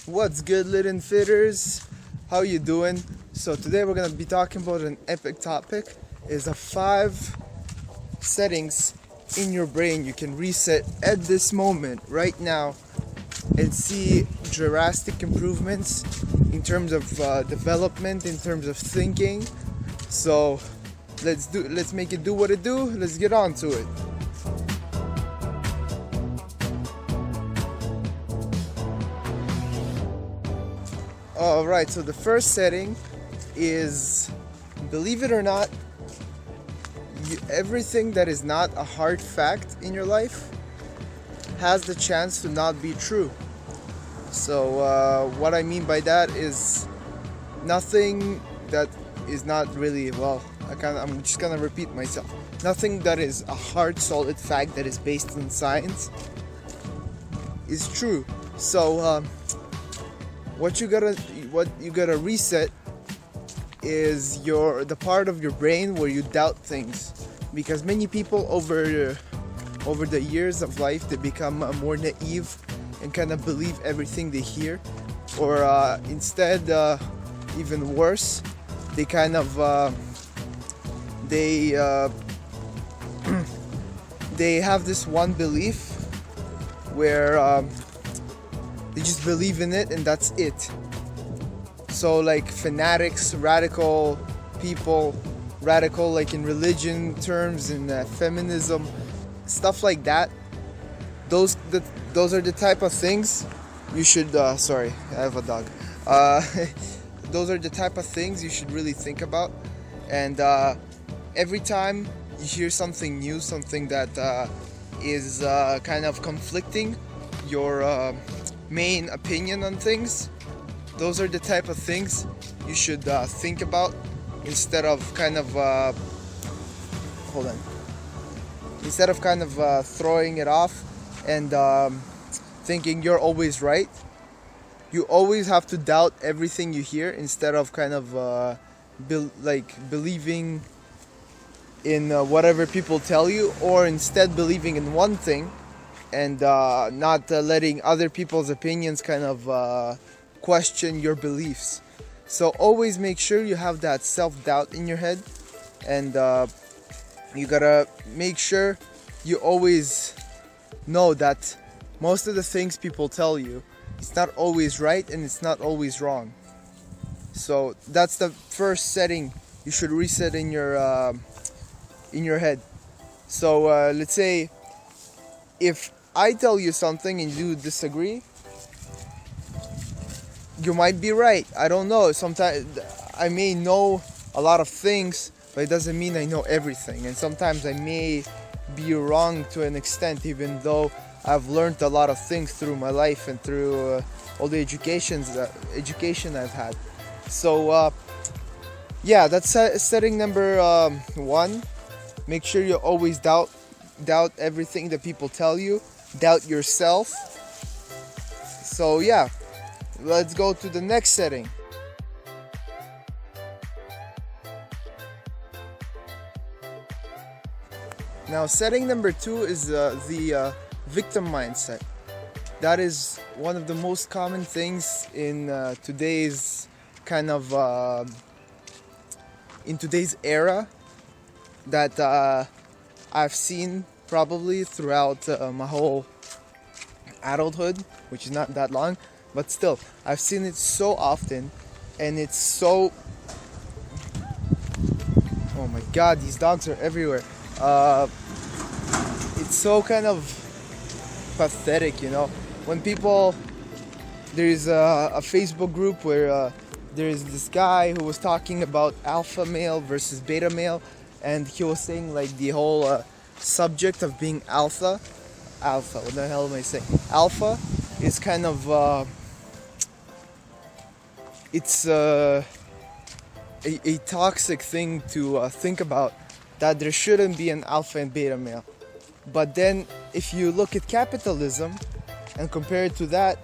What's good, LitN fitters? How you doing? So today we're gonna be talking about an epic topic. Is a 5 settings in your brain you can reset at this moment, right now, and see drastic improvements in terms of development, in terms of thinking. So let's make it do what it do. Let's get on to it. Alright, so the first setting is, believe it or not, everything that is not a hard fact in your life has the chance to not be true. So what I mean by that is nothing that is not really, I'm just gonna repeat myself. Nothing that is a hard, solid fact that is based on science is true. So what you gotta reset is the part of your brain where you doubt things, because many people over the years of life, they become more naive and kind of believe everything they hear, or instead, even worse, they kind of they have this one belief where they just believe in it and that's it. So like fanatics, radical people, radical like in religion terms, in feminism, stuff like that. Those are the type of things you should. Sorry, I have a dog. Those are the type of things you should really think about. And every time you hear something new, something that is kind of conflicting your main opinion on things, those are the type of things you should think about, instead of kind of throwing it off and thinking you're always right. You always have to doubt everything you hear, instead of kind of believing in whatever people tell you, or instead believing in one thing and not letting other people's opinions kind of question your beliefs. So always make sure you have that self-doubt in your head, and you gotta make sure you always know that most of the things people tell you, it's not always right and it's not always wrong. So that's the first setting you should reset in your head. So let's say if I tell you something and you disagree, you might be right. I don't know. Sometimes I may know a lot of things, but it doesn't mean I know everything. And sometimes I may be wrong to an extent, even though I've learned a lot of things through my life and through all the education I've had. So that's setting number 1. Make sure you always doubt everything that people tell you. Doubt yourself. So let's go to the next setting. Now, setting number 2 is the victim mindset. That is one of the most common things in today's kind of in today's era that I've seen probably throughout my whole adulthood, which is not that long. But still, I've seen it so often, and it's so... Oh my god, these dogs are everywhere. It's so kind of pathetic, when people... There's a Facebook group where there's this guy who was talking about alpha male versus beta male, and he was saying like the whole subject of being alpha, what the hell am I saying? Alpha is kind of... it's a toxic thing to think about, that there shouldn't be an alpha and beta male. But then if you look at capitalism and compare it to that,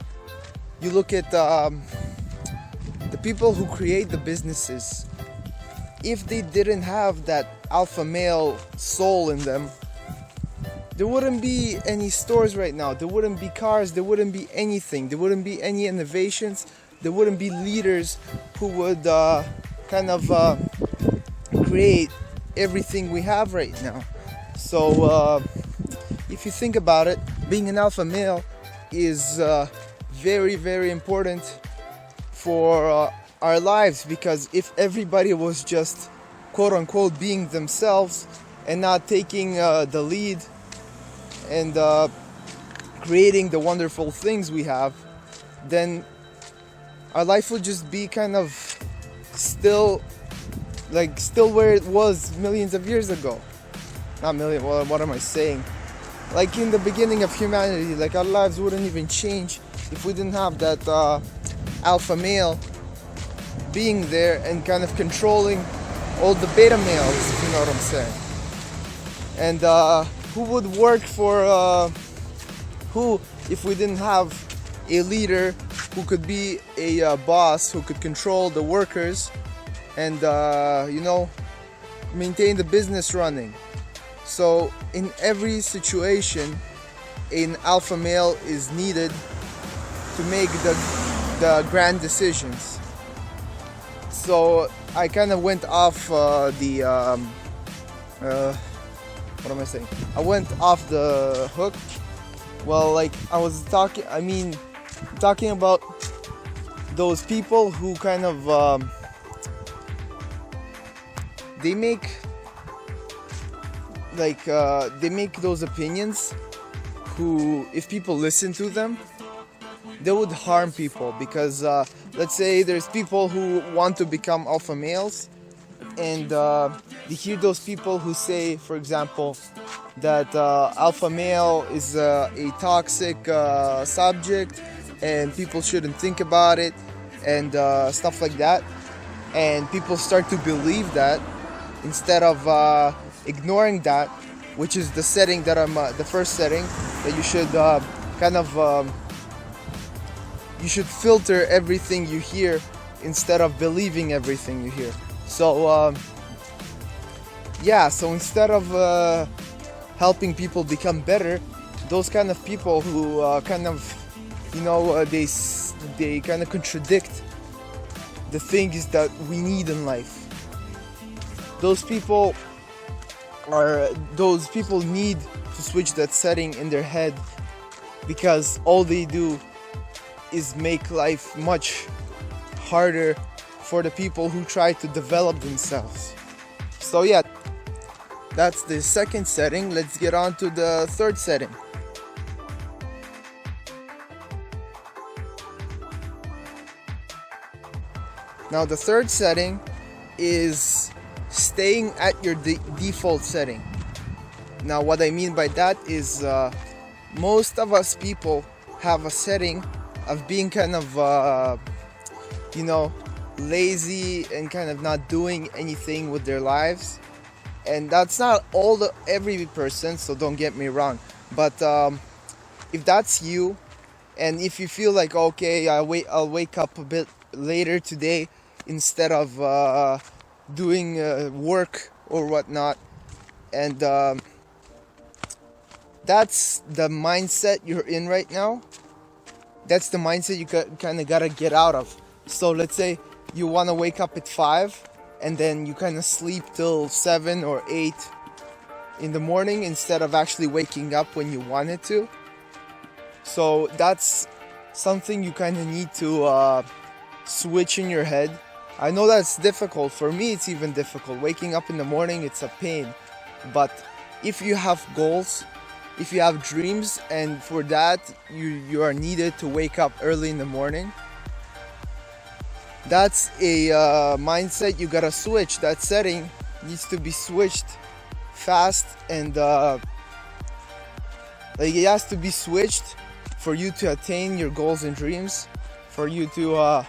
you look at the people who create the businesses. If they didn't have that alpha male soul in them, there wouldn't be any stores right now. There wouldn't be cars. There wouldn't be anything. There wouldn't be any innovations. There wouldn't be leaders who would create everything we have right now. So if you think about it, being an alpha male is very, very important for our lives, because if everybody was just quote unquote being themselves and not taking the lead and creating the wonderful things we have, then our life would just be kind of still where it was millions of years ago. Not million, well, what am I saying? Like in the beginning of humanity, like our lives wouldn't even change if we didn't have that alpha male being there and kind of controlling all the beta males, if you know what I'm saying. And who would work for who if we didn't have a leader who could be a boss, who could control the workers and maintain the business running. So in every situation, an alpha male is needed to make the grand decisions. So I kind of went off what am I saying? I went off the hook. Well, like I was talking about those people who kind of they make those opinions who, if people listen to them, they would harm people. Because let's say there's people who want to become alpha males, and they hear those people who say, for example, that alpha male is a toxic subject and people shouldn't think about it and stuff like that, and people start to believe that instead of ignoring that, which is the setting that the first setting that you should you should filter everything you hear instead of believing everything you hear. So so instead of helping people become better, those kind of people who they kind of contradict the things that we need in life, those people need to switch that setting in their head, because all they do is make life much harder for the people who try to develop themselves. So yeah, that's the second setting. Let's get on to the third setting. Now the third setting is staying at your default setting. Now what I mean by that is most of us people have a setting of being kind of lazy and kind of not doing anything with their lives. And that's not every person, so don't get me wrong, but if that's you, and if you feel like, okay, I'll wake up a bit later today instead of doing work or whatnot, and that's the mindset you're in right now. That's the mindset you kind of gotta get out of. So let's say you want to wake up at 5 and then you kind of sleep till 7 or 8 in the morning instead of actually waking up when you wanted to. So that's something you kind of need to switch in your head. I know that's difficult. For me, it's even difficult. Waking up in the morning, it's a pain. But if you have goals, if you have dreams, and for that you are needed to wake up early in the morning, that's a mindset you gotta switch. That setting needs to be switched fast, and it has to be switched for you to attain your goals and dreams, for you to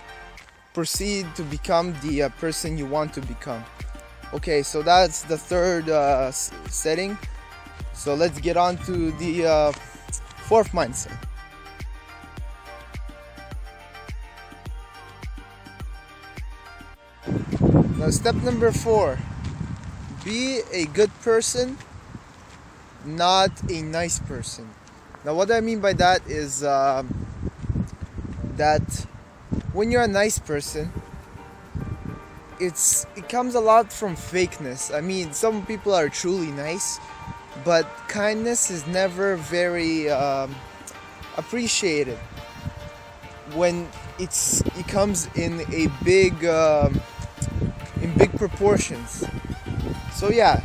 proceed to become the person you want to become. Okay, so that's the third setting. So let's get on to the fourth mindset. Now, step number 4: be a good person not a nice person. Now, what I mean by that is that when you're a nice person, it comes a lot from fakeness. I mean, some people are truly nice, but kindness is never very appreciated when it comes in a big in big proportions. So yeah,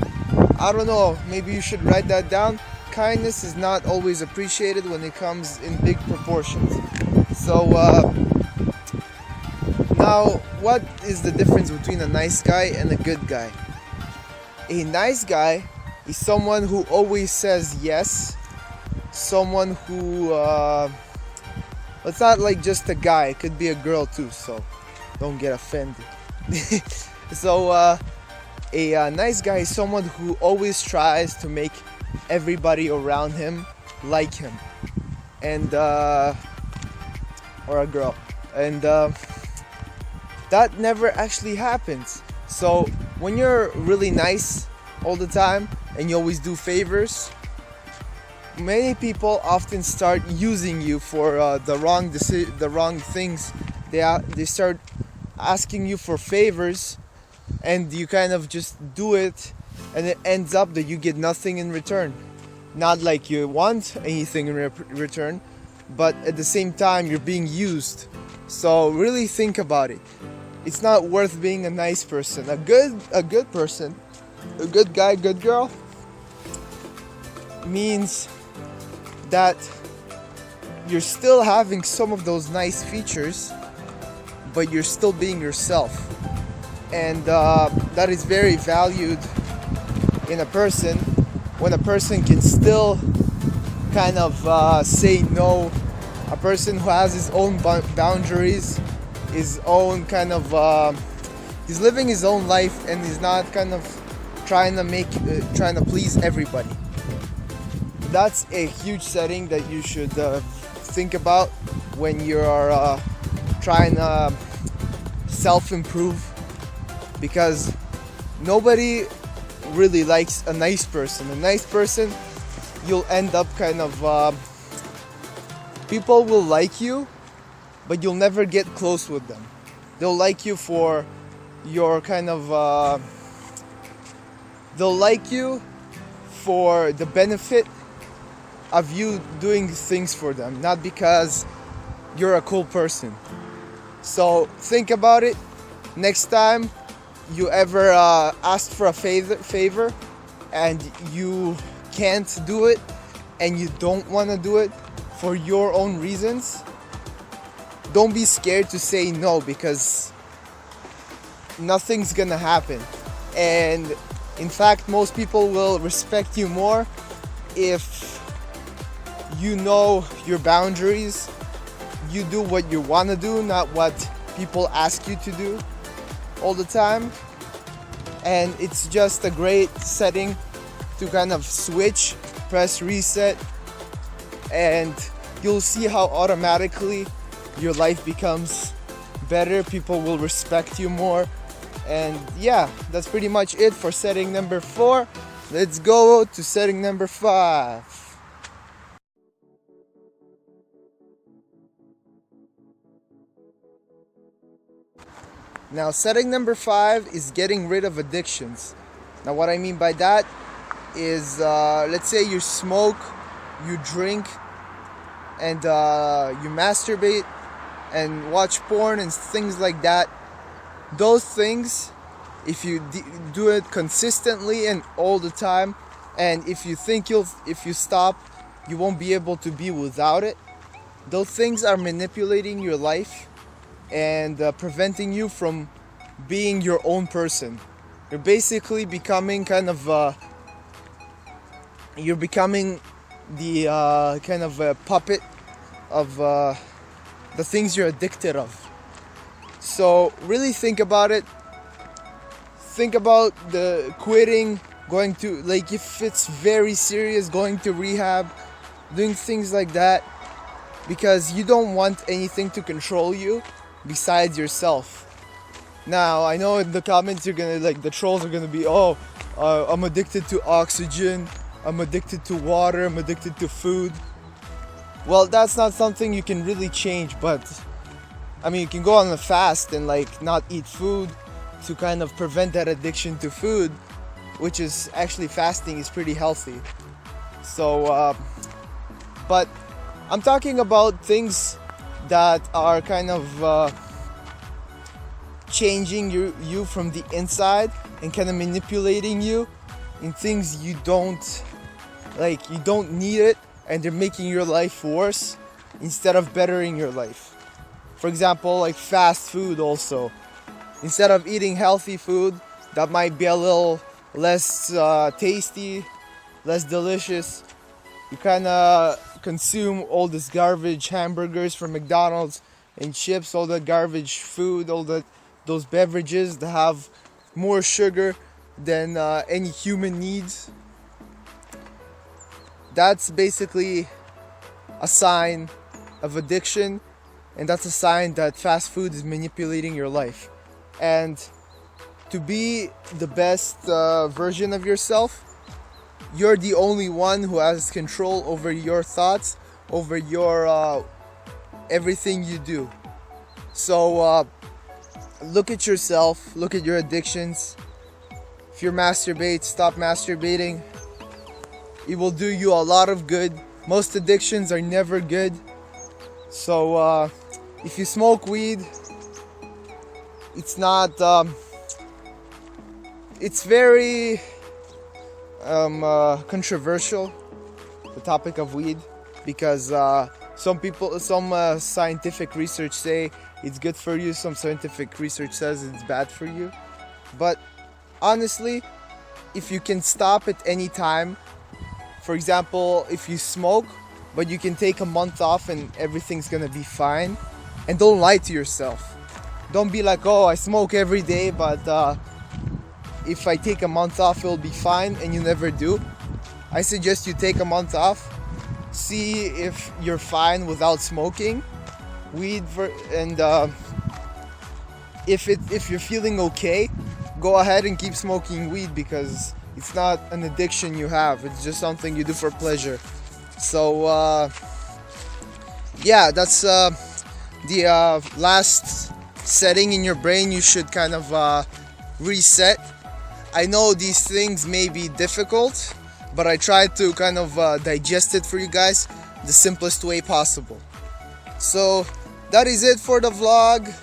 I don't know, maybe you should write that down. Kindness is not always appreciated when it comes in big proportions. So now, what is the difference between a nice guy and a good guy? A nice guy is someone who always says yes, someone who it's not like just a guy, it could be a girl too, so don't get offended. So a nice guy is someone who always tries to make everybody around him like him, and or a girl, and that never actually happens. So when you're really nice all the time and you always do favors, many people often start using you for the wrong things. They start asking you for favors, and you kind of just do it, and it ends up that you get nothing in return. Not like you want anything in return, but at the same time you're being used. So really think about it. It's not worth being a nice person. A good person, a good guy, good girl, means that you're still having some of those nice features, but you're still being yourself. And that is very valued in a person, when a person can still kind of say no, a person who has his own boundaries, his own kind of he's living his own life, and he's not kind of trying to please everybody. That's a huge setting that you should think about when you are trying to self-improve, because nobody really likes a nice person. A nice person, you'll end up kind of people will like you, but you'll never get close with them. They'll like you for your kind of they'll like you for the benefit of you doing things for them, not because you're a cool person. So think about it. Next time you ever ask for a favor and you can't do it, and you don't want to do it for your own reasons, don't be scared to say no, because nothing's gonna happen. And in fact, most people will respect you more if you know your boundaries, you do what you want to do, not what people ask you to do all the time. And it's just a great setting to kind of switch, press reset, and you'll see how automatically your life becomes better. People will respect you more. And yeah, that's pretty much it for setting number 4. Let's go to setting number 5. Now, setting number 5 is getting rid of addictions. Now, what I mean by that is, let's say you smoke, you drink, and you masturbate and watch porn and things like that. Those things, if you do it consistently and all the time, and if you think if you stop, you won't be able to be without it, those things are manipulating your life and preventing you from being your own person. You're basically becoming kind of you're becoming the kind of a puppet of the things you're addicted of. So really think about it. Think about the quitting, going to, like, if it's very serious, going to rehab, doing things like that, because you don't want anything to control you besides yourself. Now, I know in the comments you're gonna, like, the trolls are gonna be, I'm addicted to oxygen, I'm addicted to water, I'm addicted to food. Well, that's not something you can really change, but I mean, you can go on a fast and like not eat food to kind of prevent that addiction to food, which is actually fasting is pretty healthy. So, but I'm talking about things that are kind of changing you from the inside and kind of manipulating you in things you don't like, you don't need it, and they're making your life worse instead of bettering your life. For example, like fast food also. Instead of eating healthy food that might be a little less tasty, less delicious, you kind of consume all this garbage hamburgers from McDonald's and chips, all the garbage food, those beverages that have more sugar than any human needs. That's basically a sign of addiction, and that's a sign that fast food is manipulating your life. And to be the best version of yourself, you're the only one who has control over your thoughts, over your everything you do. So look at yourself, look at your addictions. If you masturbate, stop masturbating. It will do you a lot of good. Most addictions are never good. So if you smoke weed, it's not it's very controversial, the topic of weed, because some scientific research say it's good for you, some scientific research says it's bad for you. But honestly, if you can stop at any time, for example, if you smoke but you can take a month off and everything's gonna be fine, and don't lie to yourself. Don't be like, oh, I smoke every day, but if I take a month off it'll be fine, and you never do. I suggest you take a month off, see if you're fine without smoking weed, and if you're feeling okay, go ahead and keep smoking weed, because it's not an addiction you have, it's just something you do for pleasure. So yeah, that's the last setting in your brain you should kind of reset. I know these things may be difficult, but I try to kind of digest it for you guys the simplest way possible. So that is it for the vlog.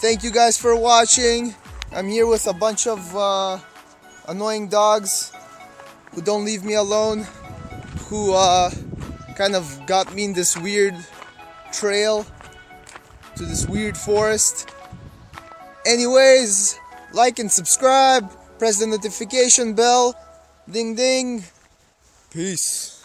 Thank you guys for watching. I'm here with a bunch of annoying dogs who don't leave me alone, who kind of got me in this weird trail to this weird forest. Anyways, like and subscribe, press the notification bell, ding ding. Peace.